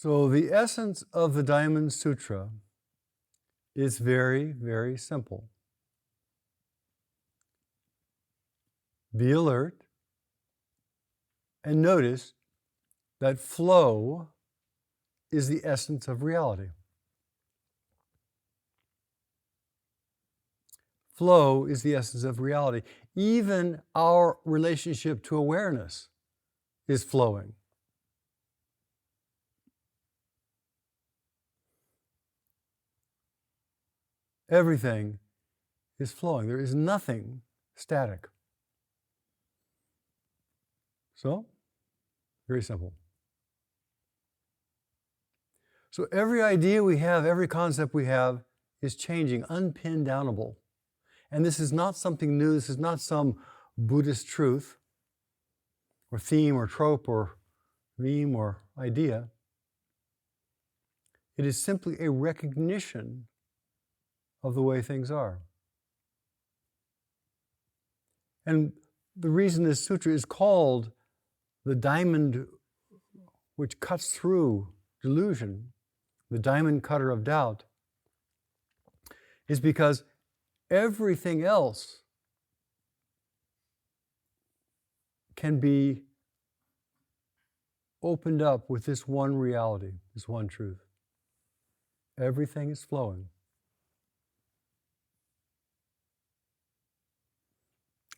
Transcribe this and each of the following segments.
So the essence of the Diamond Sutra is very, very simple. Be alert and notice that flow is the essence of reality. Flow is the essence of reality. Even our relationship to awareness is flowing. Everything is flowing. There is nothing static. So, very simple. So every idea we have, every concept we have is changing, unpin-downable. And this is not something new. This is not some Buddhist truth or theme or trope or meme or idea. It is simply a recognition of the way things are. And the reason this sutra is called the diamond which cuts through delusion, the diamond cutter of doubt, is because everything else can be opened up with this one reality, this one truth. Everything is flowing.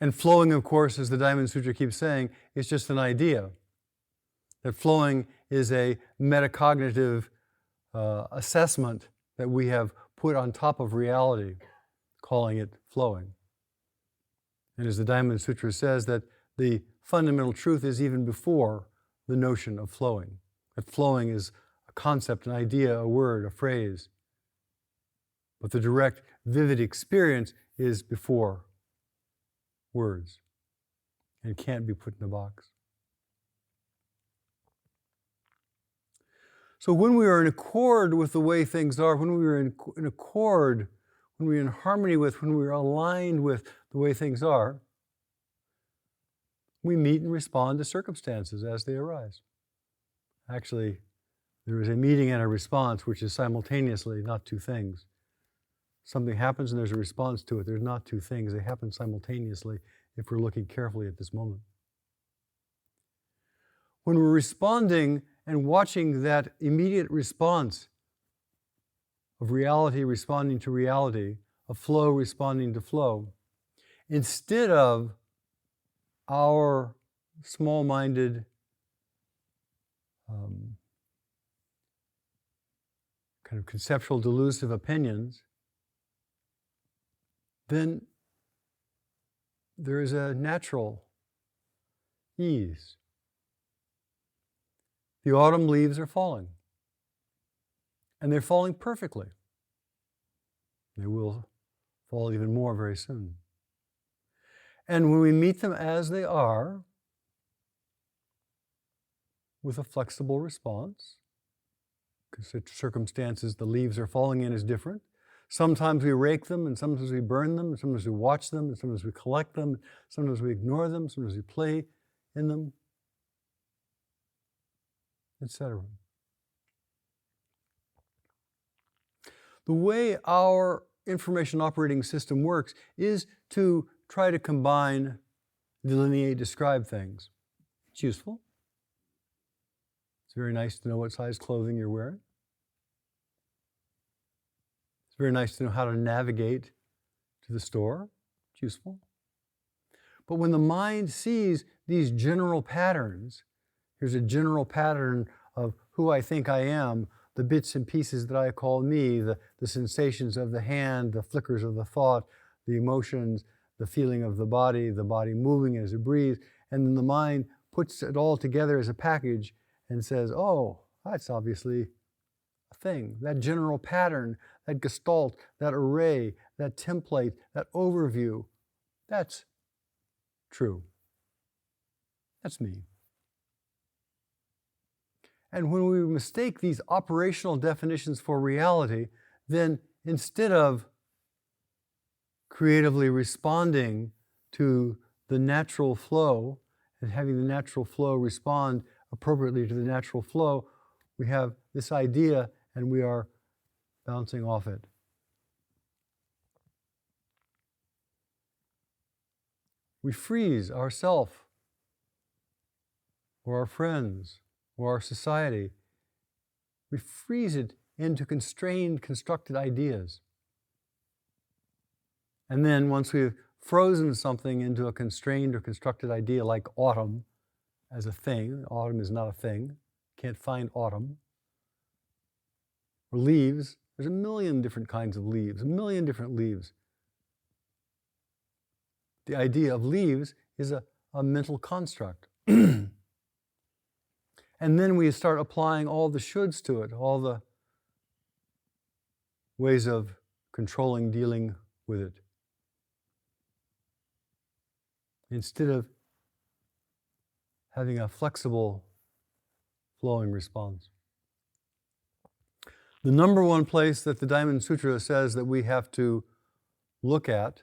And flowing, of course, as the Diamond Sutra keeps saying, is just an idea. That flowing is a metacognitive assessment that we have put on top of reality, calling it flowing. And as the Diamond Sutra says, that the fundamental truth is even before the notion of flowing. That flowing is a concept, an idea, a word, a phrase. But the direct, vivid experience is before words and can't be put in a box. So when we are in accord with the way things are, when we are in accord, when we're in harmony with, when we're aligned with the way things are, we meet and respond to circumstances as they arise. Actually, there is a meeting and a response which is simultaneously, not two things. Something happens and there's a response to it. There's not two things. They happen simultaneously if we're looking carefully at this moment. When we're responding and watching that immediate response of reality responding to reality, of flow responding to flow, instead of our small-minded kind of conceptual delusive opinions, then there is a natural ease. The autumn leaves are falling, and they're falling perfectly. They will fall even more very soon. And when we meet them as they are, with a flexible response, because the circumstances the leaves are falling in is different. Sometimes we rake them, and sometimes we burn them, and sometimes we watch them, and sometimes we collect them, sometimes we ignore them, sometimes we play in them, etc. The way our information operating system works is to try to combine, delineate, describe things. It's useful. It's very nice to know what size clothing you're wearing. It's very nice to know how to navigate to the store. It's useful. But when the mind sees these general patterns, here's a general pattern of who I think I am, the bits and pieces that I call me, the sensations of the hand, the flickers of the thought, the emotions, the feeling of the body moving as it breathes, and then the mind puts it all together as a package and says, oh, that's obviously a thing. That general pattern, that gestalt, that array, that template, that overview, that's true. That's me. And when we mistake these operational definitions for reality, then instead of creatively responding to the natural flow and having the natural flow respond appropriately to the natural flow, We have this idea and we are bouncing off it. We freeze ourself or our friends or our society. We freeze it into constrained, constructed ideas. And then once we've frozen something into a constrained or constructed idea like autumn as a thing, autumn is not a thing, can't find autumn, or leaves, there's a million different kinds of leaves, a million different leaves. The idea of leaves is a mental construct. And then we start applying all the shoulds to it, all the ways of controlling, dealing with it. Instead of having a flexible, flowing response. The number one place that the Diamond Sutra says that we have to look at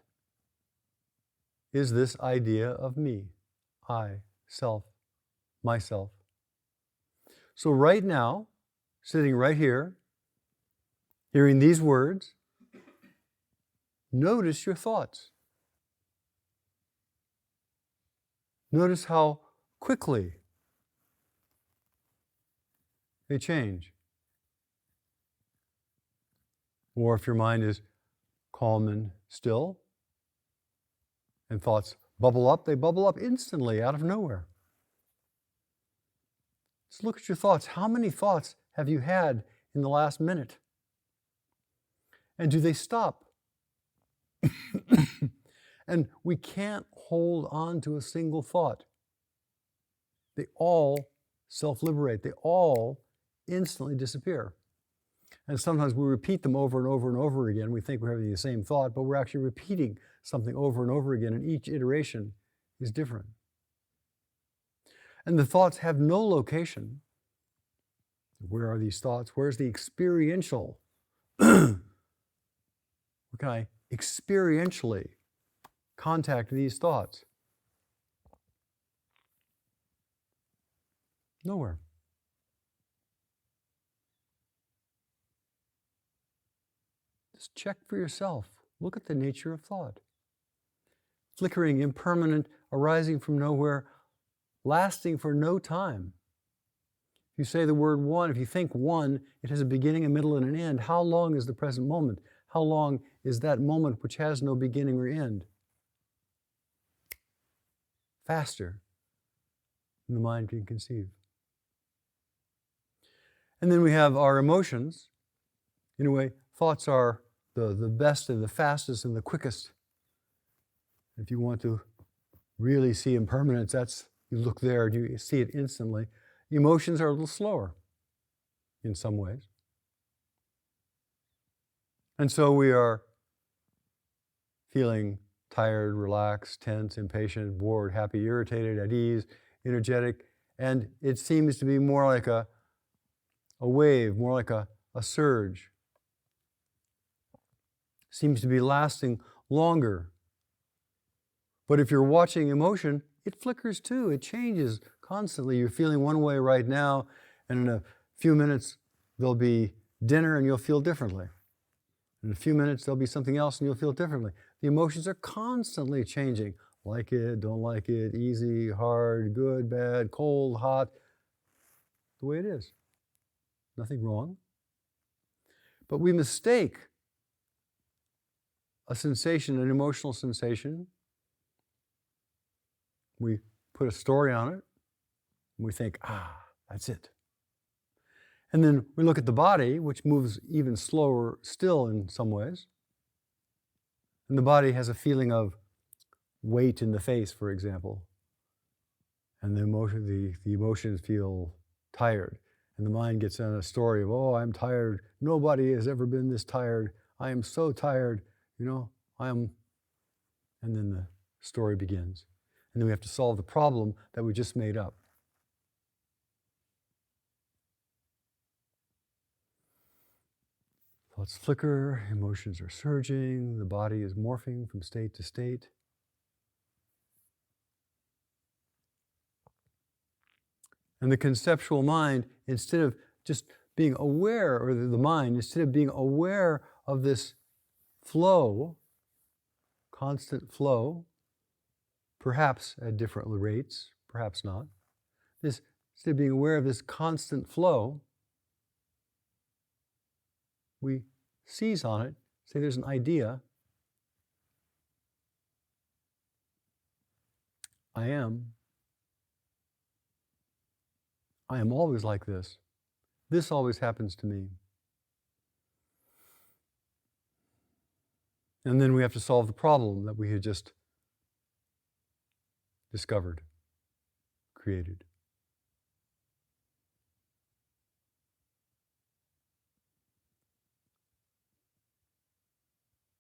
is this idea of me, I, self, myself. So right now, sitting right here, hearing these words, notice your thoughts. Notice how quickly they change. Or if your mind is calm and still, and thoughts bubble up, they bubble up instantly out of nowhere. Just look at your thoughts. How many thoughts have you had in the last minute? And do they stop? And we can't hold on to a single thought. They all self-liberate. They all instantly disappear. And sometimes we repeat them over and over and over again. We think we're having the same thought, but we're actually repeating something over and over again, and each iteration is different. And the thoughts have no location. Where are these thoughts? Where's the experiential? Where can I experientially contact these thoughts? Nowhere. Just check for yourself. Look at the nature of thought. Flickering, impermanent, arising from nowhere, lasting for no time. If you say the word one, if you think one, it has a beginning, a middle, and an end. How long is the present moment? How long is that moment which has no beginning or end? Faster than the mind can conceive. And then we have our emotions. In a way, thoughts are the best and the fastest and the quickest. If you want to really see impermanence, you look there and you see it instantly. Emotions are a little slower in some ways. And so we are feeling tired, relaxed, tense, impatient, bored, happy, irritated, at ease, energetic, and it seems to be more like a wave, more like a surge. Seems to be lasting longer. But if you're watching emotion, it flickers too. It changes constantly. You're feeling one way right now, and in a few minutes there'll be dinner and you'll feel differently. In a few minutes there'll be something else and you'll feel differently. The emotions are constantly changing. Like it, don't like it, easy, hard, good, bad, cold, hot. The way it is. Nothing wrong. But we mistake a sensation, an emotional sensation. We put a story on it, and we think, that's it. And then we look at the body, which moves even slower still in some ways. And the body has a feeling of weight in the face, for example. And the emotions feel tired. And the mind gets on a story of, I'm tired. Nobody has ever been this tired. I am so tired. And then the story begins. And then we have to solve the problem that we just made up. Thoughts flicker, emotions are surging, the body is morphing from state to state. And the conceptual mind, instead of just being aware, or the mind, instead of being aware of this flow, constant flow, perhaps at different rates, perhaps not, instead of being aware of this constant flow, we seize on it, say there's an idea, I am always like this. This always happens to me. And then we have to solve the problem that we had just discovered, created.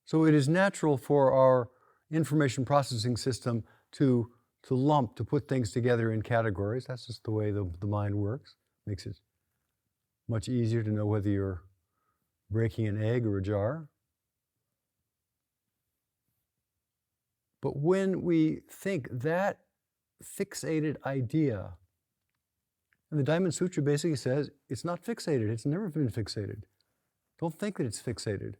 So it is natural for our information processing system to lump, to put things together in categories. That's just the way the mind works. Makes it much easier to know whether you're breaking an egg or a jar. But when we think that fixated idea, and the Diamond Sutra basically says it's not fixated, it's never been fixated. Don't think that it's fixated.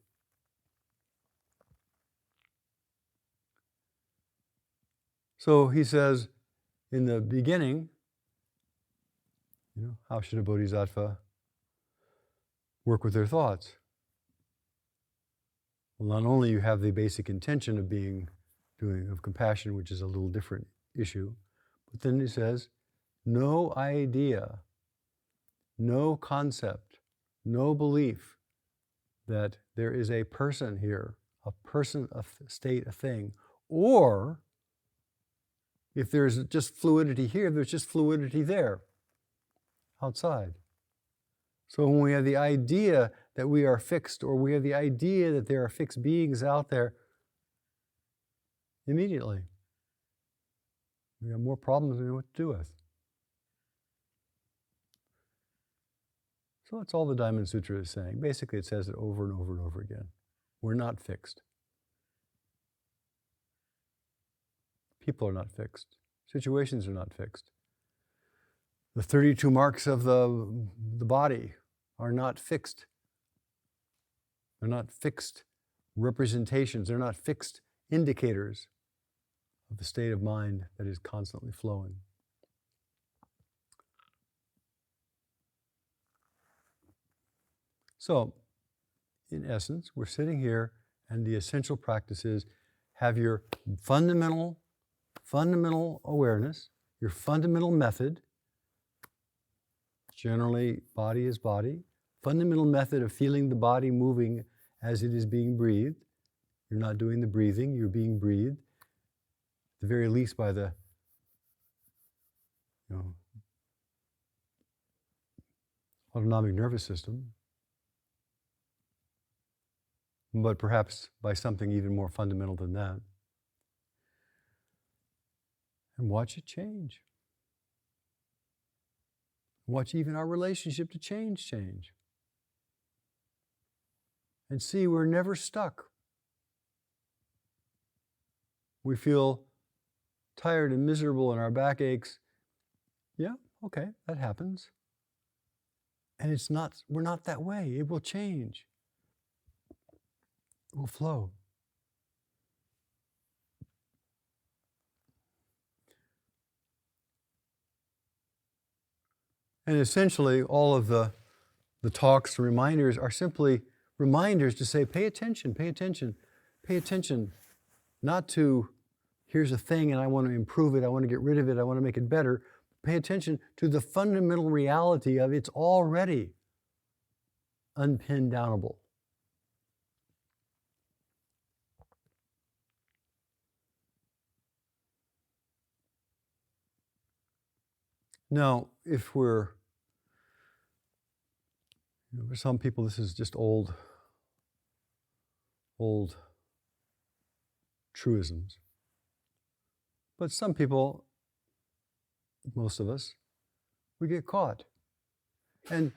So he says in the beginning, how should a bodhisattva work with their thoughts? Well, not only you have the basic intention of of compassion, which is a little different issue, but then he says, no idea, no concept, no belief that there is a person here, a person, a state, a thing, or if there's just fluidity here, there's just fluidity there, outside. So when we have the idea that we are fixed, or we have the idea that there are fixed beings out there, immediately we have more problems than we know what to do with. So that's all the Diamond Sutra is saying. Basically, it says it over and over and over again. We're not fixed. People are not fixed. Situations are not fixed. The 32 marks of the body are not fixed. They're not fixed representations. They're not fixed indicators of the state of mind that is constantly flowing. So, in essence, we're sitting here, and the essential practice is have your fundamental awareness, your fundamental method, generally body is body, fundamental method of feeling the body moving as it is being breathed. You're not doing the breathing, you're being breathed, at the very least by the autonomic nervous system, but perhaps by something even more fundamental than that. And watch it change. Watch even our relationship to change. And see, we're never stuck. We feel tired and miserable and our back aches. Yeah, okay, that happens. And we're not that way. It will change. It will flow. And essentially, all of the talks, the reminders are simply reminders to say, pay attention. Not to, here's a thing and I want to improve it, I want to get rid of it, I want to make it better. Pay attention to the fundamental reality of it's already unpinned downable. Now, if for some people this is just old truisms. But some people, most of us, we get caught. And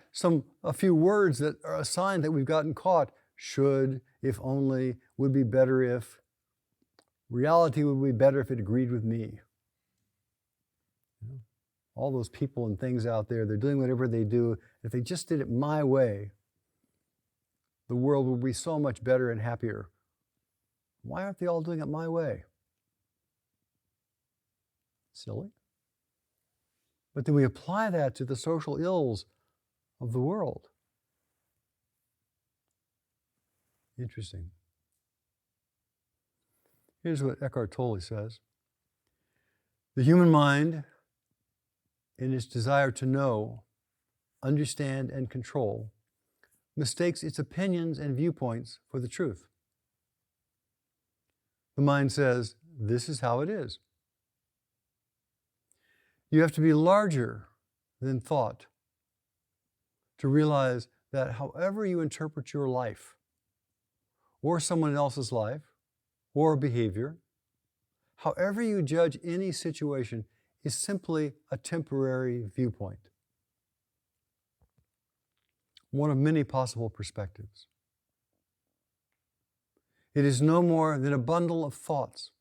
a few words that are a sign that we've gotten caught: should, if only, would be better if, reality would be better if it agreed with me. all those people and things out there, they're doing whatever they do. If they just did it my way, the world would be so much better and happier. Why aren't they all doing it my way? Silly. But then we apply that to the social ills of the world. Interesting. Here's what Eckhart Tolle says. The human mind, in its desire to know, understand, and control, mistakes its opinions and viewpoints for the truth. The mind says, this is how it is. You have to be larger than thought to realize that however you interpret your life, or someone else's life, or behavior, however you judge any situation is simply a temporary viewpoint. One of many possible perspectives. It is no more than a bundle of thoughts.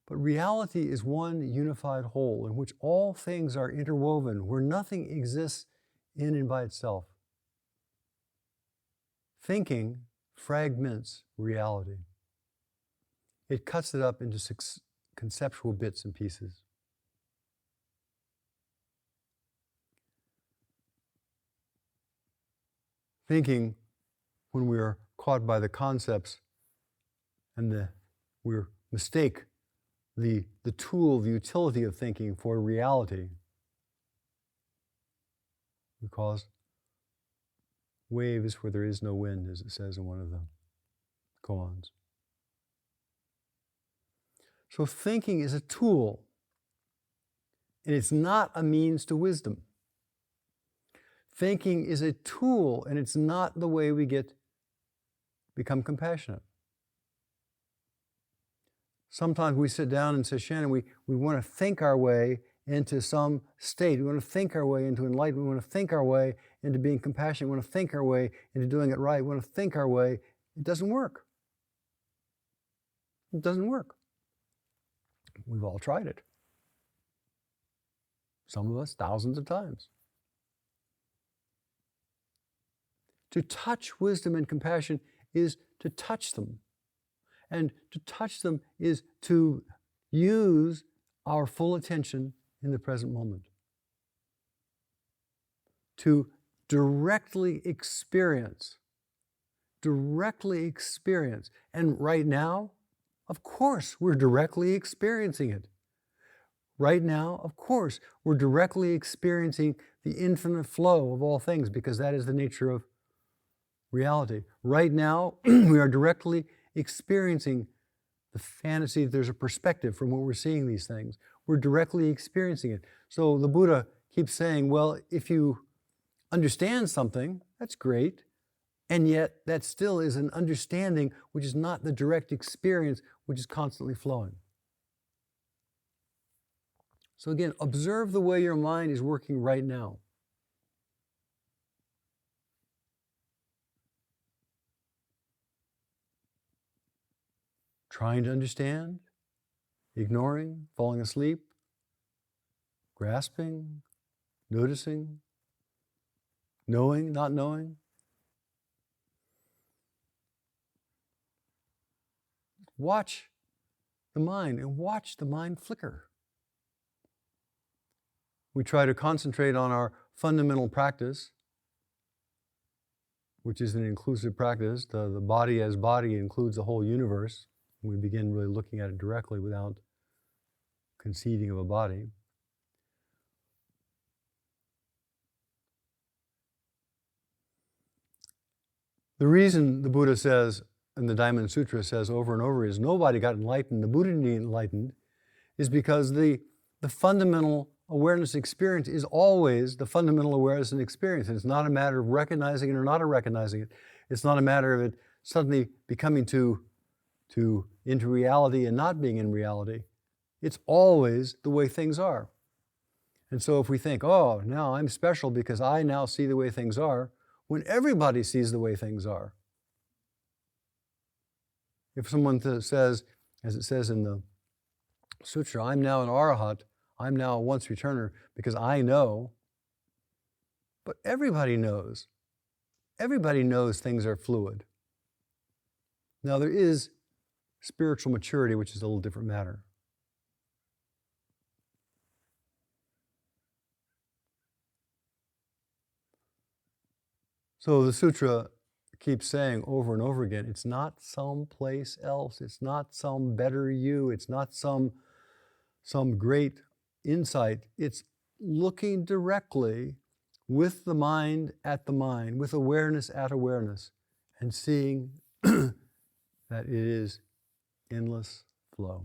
But reality is one unified whole in which all things are interwoven, where nothing exists in and by itself. Thinking fragments reality. It cuts it up into conceptual bits and pieces. Thinking, when we are caught by the concepts and we mistake the tool, the utility of thinking for reality, we cause waves where there is no wind, as it says in one of the koans. So thinking is a tool, and it's not a means to wisdom. Thinking is a tool, and it's not the way we become compassionate. Sometimes we sit down in Sesshin and we want to think our way into some state. We want to think our way into enlightenment. We want to think our way into being compassionate. We want to think our way into doing it right. We want to think our way. It doesn't work. It doesn't work. We've all tried it. Some of us thousands of times. To touch wisdom and compassion is to touch them. And to touch them is to use our full attention in the present moment. To directly experience. And right now, of course, we're directly experiencing it. Right now, of course, we're directly experiencing the infinite flow of all things because that is the nature of reality. Right now, we are directly experiencing the fantasy that there's a perspective from what we're seeing these things. We're directly experiencing it. So the Buddha keeps saying, well, if you understand something, that's great, and yet that still is an understanding which is not the direct experience which is constantly flowing. So again, observe the way your mind is working right now. Trying to understand, ignoring, falling asleep, grasping, noticing, knowing, not knowing. Watch the mind and watch the mind flicker. We try to concentrate on our fundamental practice, which is an inclusive practice. The body as body includes the whole universe. We begin really looking at it directly without conceiving of a body. The reason the Buddha says, and the Diamond Sutra says over and over, is nobody got enlightened, the Buddha didn't get enlightened, is because the fundamental awareness experience is always the fundamental awareness and experience. And it's not a matter of recognizing it or not recognizing it. It's not a matter of it suddenly becoming into reality and not being in reality. It's always the way things are. And so if we think, oh, now I'm special because I now see the way things are, when everybody sees the way things are. If someone says, as it says in the Sutra, I'm now an arahat, I'm now a once returner because I know, but everybody knows. Everybody knows things are fluid. Now there is spiritual maturity, which is a little different matter. So the sutra keeps saying over and over again, it's not someplace else, it's not some better you, it's not some great insight. It's looking directly with the mind at the mind, with awareness at awareness, and seeing that it is endless flow.